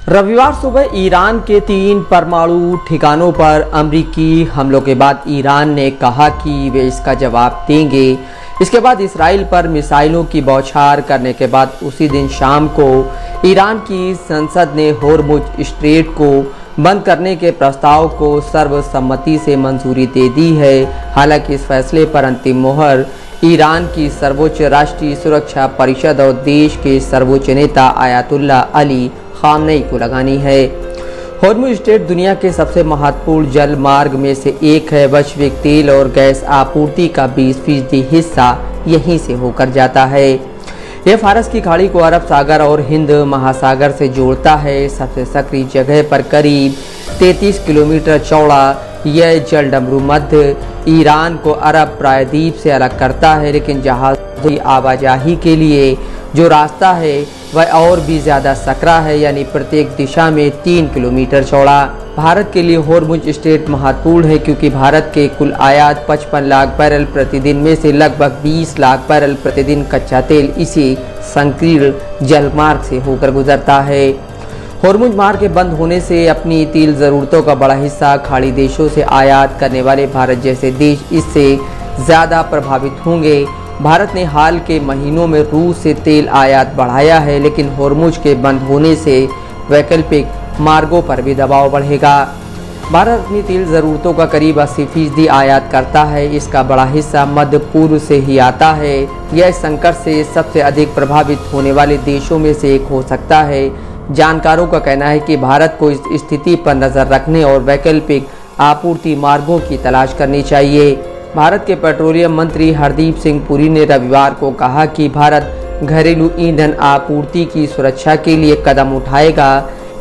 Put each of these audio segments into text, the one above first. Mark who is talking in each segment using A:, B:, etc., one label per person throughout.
A: रविवार सुबह ईरान के 3 परमाणु ठिकानों पर अमेरिकी हमलों के बाद ईरान ने कहा कि वे इसका जवाब देंगे। इसके बाद इसराइल पर मिसाइलों की बौछार करने के बाद उसी दिन शाम को ईरान की संसद ने होर्मुज स्ट्रेट को बंद करने के प्रस्ताव को सर्वसम्मति से मंजूरी दे दी है। हालांकि इस फैसले पर अंतिम मोहर ईरान की सर्वोच्च राष्ट्रीय सुरक्षा परिषद और देश के सर्वोच्च नेता आयतुल्लाह अली खामनेई को लगानी है। होर्मुज स्ट्रेट दुनिया के सबसे महत्वपूर्ण जल मार्ग में से एक है। वैश्विक तेल और गैस आपूर्ति का 20% हिस्सा यहीं से होकर जाता है। यह फारस की खाड़ी को अरब सागर और हिंद महासागर से जोड़ता है। सबसे सक्रिय जगह पर करीब 33 किलोमीटर चौड़ा यह जलडमरू मध्य ईरान को अरब प्रायद्वीप से अलग करता है, लेकिन जहाज़ी आवाजाही के लिए जो रास्ता है वह और भी ज़्यादा सकरा है, यानी प्रत्येक दिशा में 3 किलोमीटर चौड़ा। भारत के लिए होर्मुज स्ट्रेट महत्वपूर्ण है क्योंकि भारत के कुल आयात 55 लाख बैरल प्रतिदिन में से लगभग 20 लाख बैरल प्रतिदिन कच्चा तेल इसी संकीर्ण जलमार्ग से होकर गुजरता है। होर्मुज मार्ग के बंद होने से अपनी तेल ज़रूरतों का बड़ा हिस्सा खाड़ी देशों से आयात करने वाले भारत जैसे देश इससे ज़्यादा प्रभावित होंगे। भारत ने हाल के महीनों में रूस से तेल आयात बढ़ाया है, लेकिन होर्मुज के बंद होने से वैकल्पिक मार्गों पर भी दबाव बढ़ेगा। भारत अपनी तेल ज़रूरतों का करीब 80% आयात करता है। इसका बड़ा हिस्सा मध्य पूर्व से ही आता है। यह संकट से सबसे अधिक प्रभावित होने वाले देशों में से एक हो सकता है। जानकारों का कहना है कि भारत को इस स्थिति पर नज़र रखने और वैकल्पिक आपूर्ति मार्गों की तलाश करनी चाहिए। भारत के पेट्रोलियम मंत्री हरदीप सिंह पुरी ने रविवार को कहा कि भारत घरेलू ईंधन आपूर्ति की सुरक्षा के लिए कदम उठाएगा।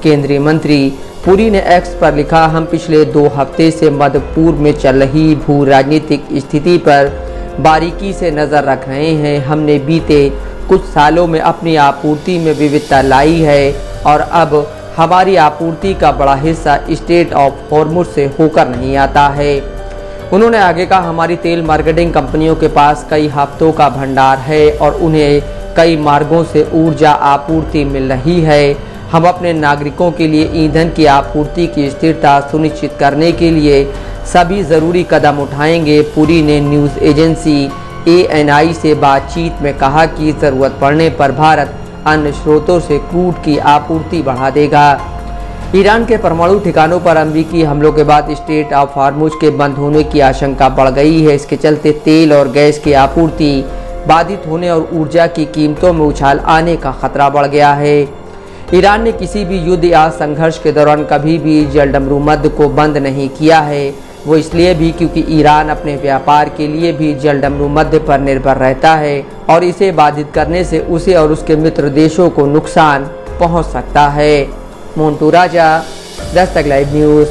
A: केंद्रीय मंत्री पुरी ने एक्स पर लिखा, हम पिछले 2 हफ्ते से मध्य पूर्व में चल रही भू राजनीतिक स्थिति पर बारीकी से नज़र रख रहे हैं। हमने बीते कुछ सालों में अपनी आपूर्ति में विविधता लाई है और अब हमारी आपूर्ति का बड़ा हिस्सा स्ट्रेट ऑफ होर्मुज से होकर नहीं आता है। उन्होंने आगे कहा, हमारी तेल मार्केटिंग कंपनियों के पास कई हफ्तों का भंडार है और उन्हें कई मार्गों से ऊर्जा आपूर्ति मिल रही है। हम अपने नागरिकों के लिए ईंधन की आपूर्ति की स्थिरता सुनिश्चित करने के लिए सभी ज़रूरी कदम उठाएंगे। पुरी ने न्यूज़ एजेंसी ANI से बातचीत में कहा कि ज़रूरत पड़ने पर भारत अन्य स्रोतों से क्रूड की आपूर्ति बढ़ा देगा। ईरान के परमाणु ठिकानों पर अमेरिकी हमलों के बाद स्ट्रेट ऑफ होर्मुज के बंद होने की आशंका बढ़ गई है। इसके चलते तेल और गैस की आपूर्ति बाधित होने और ऊर्जा की कीमतों में उछाल आने का खतरा बढ़ गया है। ईरान ने किसी भी युद्ध या संघर्ष के दौरान कभी भी जलडमरू मध्य को बंद नहीं किया है। वो इसलिए भी क्योंकि ईरान अपने व्यापार के लिए भी जलडमरू मध्य पर निर्भर रहता है और इसे बाधित करने से उसे और उसके मित्र देशों को नुकसान पहुंच सकता है। मोन्टू राजा, दस्तक लाइव न्यूज़।